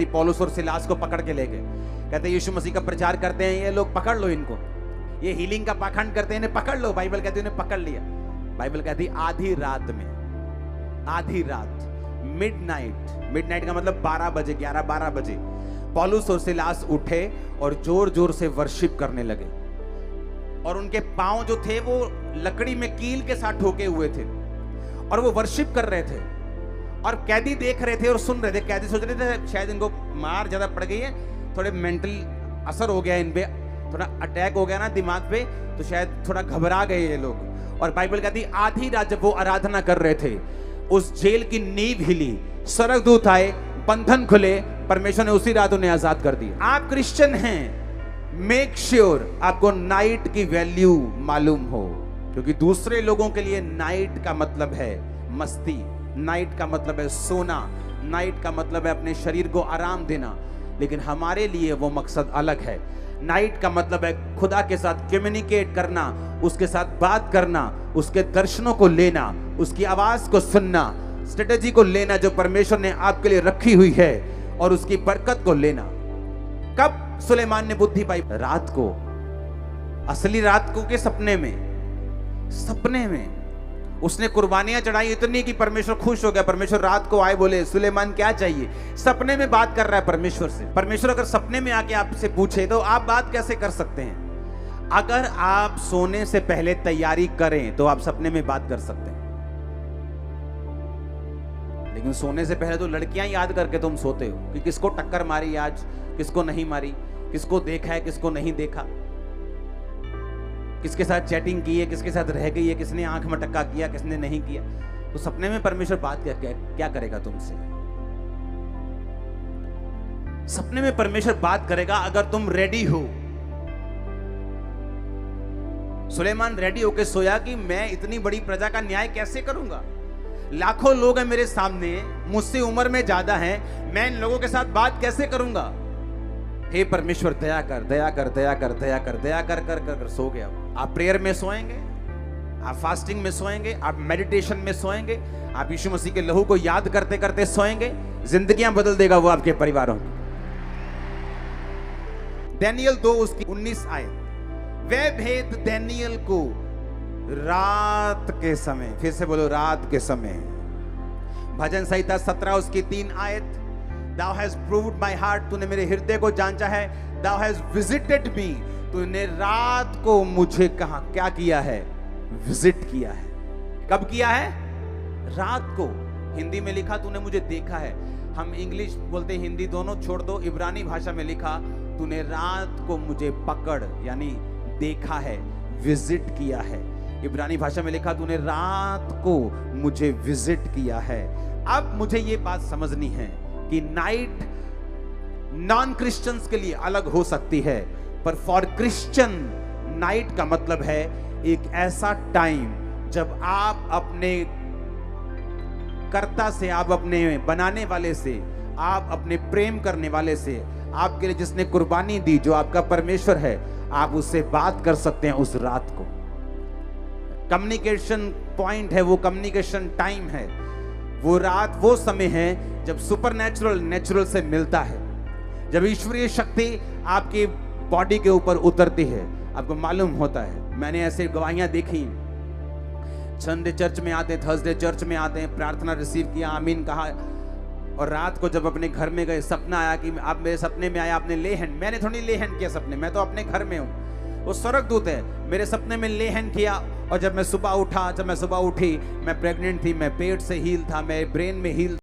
पौलुस और सिलास को पकड़ के ले गए, कहते यीशु मसीह का प्रचार करते हैं ये लोग, पकड़ लो इनको, ये हीलिंग का पाखंड करते हैं, इन्हें पकड़ लो। बाइबल कहती है उन्हें पकड़ लिया। बाइबल कहती आधी रात में, आधी रात, मिडनाइट का मतलब 12 बजे, 11-12 बजे पौलुस और सिलास उठे और जोर जोर से वर्शिप करने लगे, और उनके पांव जो थे वो लकड़ी में कील के साथ ठोके हुए थे, और वो वर्शिप कर रहे थे, और कैदी देख रहे थे और सुन रहे थे। कैदी सोच रहे थे शायद इनको मार ज्यादा पड़ गई है, थोड़े मेंटल असर हो गया इन पे, थोड़ा अटैक हो गया ना दिमाग पे, तो शायद थोड़ा घबरा गए ये लोग। और बाइबल कहती आधी रात जब वो आराधना कर रहे थे, उस जेल की नींव हिली, स्वर्गदूत आए, बंधन खुले, परमेश्वर ने उसी रात उन्हें आजाद कर दिया। आप क्रिश्चियन हैं, मेक श्योर आपको नाइट की वैल्यू मालूम हो, क्योंकि दूसरे लोगों के लिए नाइट का मतलब है मस्ती, नाइट का मतलब है सोना, नाइट का मतलब है अपने शरीर को आराम देना, लेकिन हमारे लिए वो मकसद अलग है। नाइट का मतलब है खुदा के साथ कम्युनिकेट करना, उसके साथ बात करना, उसके दर्शनों को लेना, उसकी आवाज को सुनना, स्ट्रेटेजी को लेना जो परमेश्वर ने आपके लिए रखी हुई है, और उसकी बरकत को लेना। कब सुलेमान ने बुद्धि पाई? रात को, असली रात को के सपने में उसने कुर्बानियां चढ़ाई इतनी कि परमेश्वर खुश हो गया। परमेश्वर रात को आए, बोले सुलेमान क्या चाहिए? सपने में बात कर रहा है परमेश्वर से। परमेश्वर अगर सपने में आके आपसे पूछे तो आप बात कैसे कर सकते हैं? अगर आप सोने से पहले तैयारी करें तो आप सपने में बात कर सकते हैं, लेकिन सोने से पहले तो लड़कियां याद करके तुम सोते हो कि किसको टक्कर मारी आज, किसको नहीं मारी, किसको देखा है, किसको नहीं देखा, किसके साथ चैटिंग की है, किसके साथ रह गई है, किसने आंख में टक्का किया, किसने नहीं किया। तो सपने में परमेश्वर बात क्या करेगा तुमसे? सपने में परमेश्वर बात करेगा अगर तुम रेडी हो। सुलेमान रेडी होकर सोया कि मैं इतनी बड़ी प्रजा का न्याय कैसे करूंगा, लाखों लोग हैं मेरे सामने, मुझसे उम्र में ज्यादा हैं, मैं इन लोगों के साथ बात कैसे करूंगा? हे परमेश्वर दया कर, दया कर, दया कर, दया कर, दया कर कर कर, कर सो गया। आप प्रेयर में सोएंगे, आप फास्टिंग में सोएंगे, आप मेडिटेशन में सोएंगे, आप यीशु मसीह के लहू को याद करते करते सोएंगे, जिंदगियां बदल देगा वो आपके परिवारों की। दानियल 2 उसकी 19 आयत, वे भेद दानियल को रात के समय, फिर से बोलो रात के समय। भजन संहिता 17 उसकी 3 आयत, Thou hast proved my heart, तूने मेरे हृदय को जांचा है। Thou hast visited me, तूने रात को मुझे कहा क्या किया है? विजिट किया है। कब किया है? रात को। हिंदी में लिखा तूने मुझे देखा है, हम इंग्लिश बोलते हिंदी दोनों छोड़ दो, इब्रानी भाषा में लिखा तूने रात को मुझे पकड़ यानी देखा है, विजिट किया है। इब्रानी भाषा में लिखा तूने रात को मुझे विजिट किया है। अब मुझे ये बात समझनी है कि नाइट नॉन क्रिश्चियंस के लिए अलग हो सकती है, पर फॉर क्रिश्चियन नाइट का मतलब है एक ऐसा टाइम जब आप अपने कर्ता से, आप अपने बनाने वाले से, आप अपने प्रेम करने वाले से, आपके लिए जिसने कुर्बानी दी, जो आपका परमेश्वर है, आप उससे बात कर सकते हैं उस रात को। कम्युनिकेशन पॉइंट है वो, कम्युनिकेशन टाइम है वो, रात वो समय है जब सुपरनैचुरल नेचुरल से मिलता है, जब ईश्वरीय शक्ति आपकी बॉडी के ऊपर उतरती है, आपको मालूम होता है। मैंने ऐसे गवाहियां देखी, संडे चर्च में आते, थर्सडे चर्च में आते हैं, प्रार्थना रिसीव किया, आमीन कहा, और रात को जब अपने घर में गए, सपना आया कि आप मेरे सपने में आया, आपने ले हैंड, मैंने थोड़ी ले हैंड किया सपने, मैं तो अपने घर में हूँ, वो स्वर्गदूत है, मेरे सपने में ले हैंड किया। और जब मैं सुबह उठा, जब मैं सुबह उठी, मैं प्रेग्नेंट थी, मैं पेट से हील था, मैं ब्रेन में हील